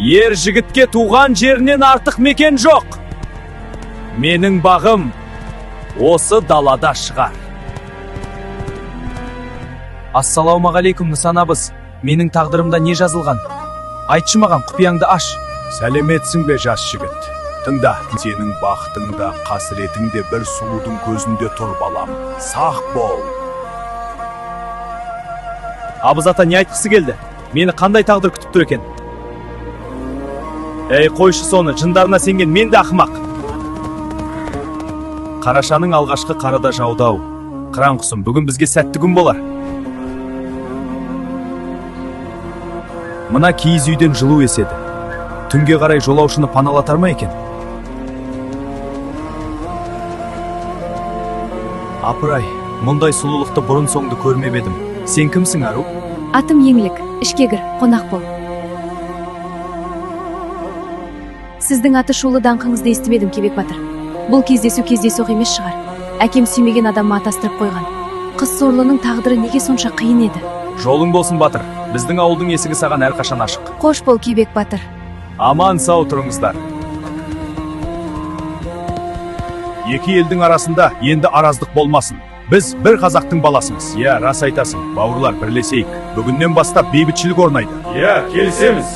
Ер жігітке туған жерінен артық мекен жоқ. Менің бағым осы далада шығар. Ассалаумағалейкум Нысанабыз. Менің тағдырымда не жазылған? Айтшы маған, құпияңды аш. Сәлеметсің бе жас жігіт? Тыңда, сенің бақытыңда, қасіретіңде бір сұлудың көзінде тұр балам. Сақ бол. Абыз ата не айтқысы келді? Мені қандай тағдыр күтіп тұр екен? Ей, қойшы соны, жындарына сенген мен де ақымақ. Қарашаның алғашқы қарада жаудау. Қыран құсым, бүгін бізге сәтті күн болар. Мына киіз үйден жылу еседі. Түнге қарай жолаушыны паналатар ма екен? Апырай, мұндай сұлулықты бұрын соңды көрмеп едім. Сен кімсің, Ару? Атым Еңлік, ішке кір, қонақ бол. Сіздің аты шулы даңқыңызды естімедім, Кебек батыр. Бұл кездесу емес шығар. Әкем сүймеген адамы атастырып қойған. Қыз сорлының тағдыры неге сонша қиын еді? Жолың болсын, батыр. Біздің ауылдың есігі саған әрқашан ашық. Қош бол, Кебек батыр. Аман сау тұрыңыздар. Екі елдің арасында енді араздық болмасын. Біз бір қазақтың баласымыз. Иә, рас айтасың. Бауырлар, бірлесейік. Бүгіннен бастап бейбітшілік орнайды. Иә, келісеміз.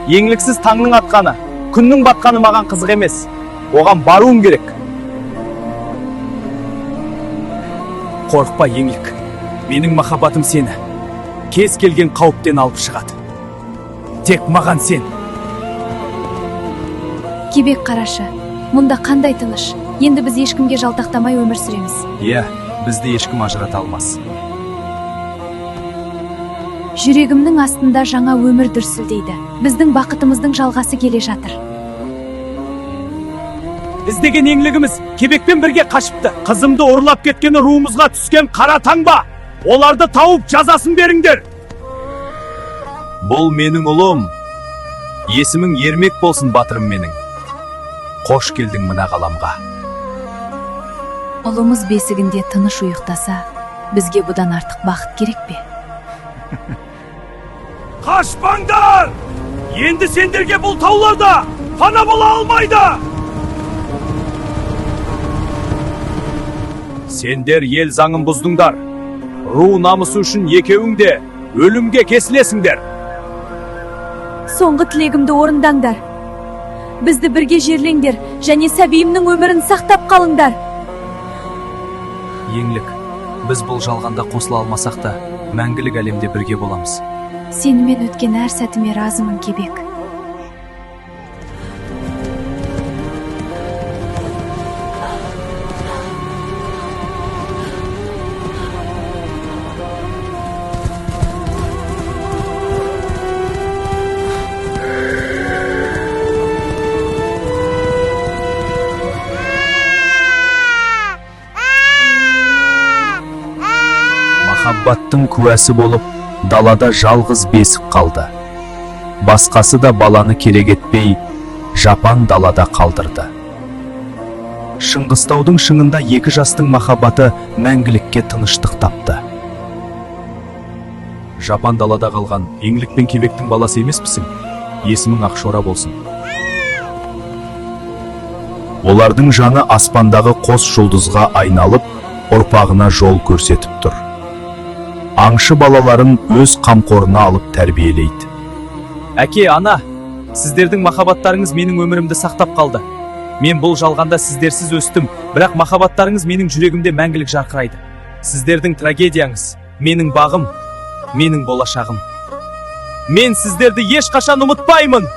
Еңліксіз таңның атқаны, күннің батқаны маған қызық емес. Оған баруым керек. Қорықпа, Еңлік. Менің махаббатым сені кез келген қауіптен алып шығады. Тек маған сен. Кебек қарашы, мұнда қандай тыныш. Енді біз ешкімге жалтақтамай өмір сүреміз. Иә, бізді ешкім ажырата алмас. Жүрегімнің астында жаңа өмір дүрсілдейді. Біздің бақытымыздың жалғасы келе жатыр. Іздеген еңлігіміз Кебекпен бірге қашыпты. Қызымды ұрлап кеткені руымызға түскен қара таңба. Оларды тауып жазасын беріңдер. Бұл менің ұлым. Есімің Ермек болсын, батырым менің. Қош келдің мына ғаламға. Ұлымыз бесігінде тыныш ұйықтаса, бізге бұдан артық бақыт керек пе? Қашпаңдар! Енді сендерге бұл тауларда пана бола алмайды! Сендер ел заңын бұздыңдар. Ру намысы үшін екеуің де өлімге кесілесіңдер. Соңғы тілегімді орындаңдар. Бізді бірге жерлеңдер және сәбиімнің өмірін сақтап қалыңдар. Еңлік, біз бұл жалғанда қосыла алмасақ та, мәңгілік әлемде бірге боламыз. Сенімен өткен әр сәтіме разымын, Кебек. Махаббаттың куәсі болып, далада жалғыз бесік қалды. Басқасы да баланы керек етпей, жапан далада қалдырды. Шыңғыстаудың шыңында екі жастың махаббаты мәңгілікке тыныштық тапты. Жапан далада қалған Еңлік пен Кебектің баласы емеспісің? Есімің Ақшора болсын. Олардың жаны аспандағы қос жұлдызға айналып, ұрпағына жол көрсетіп тұр. Аңшы балаларын өз қамқорына алып тәрбиелейді. Әке, ана, сіздердің махаббаттарыңыз менің өмірімді сақтап қалды. Мен бұл жалғанда сіздерсіз өстім, бірақ махаббаттарыңыз менің жүрегімде мәңгілік жарқырайды. Сіздердің трагедияңыз менің бағым, менің болашағым. Мен сіздерді ешқашан ұмытпаймын.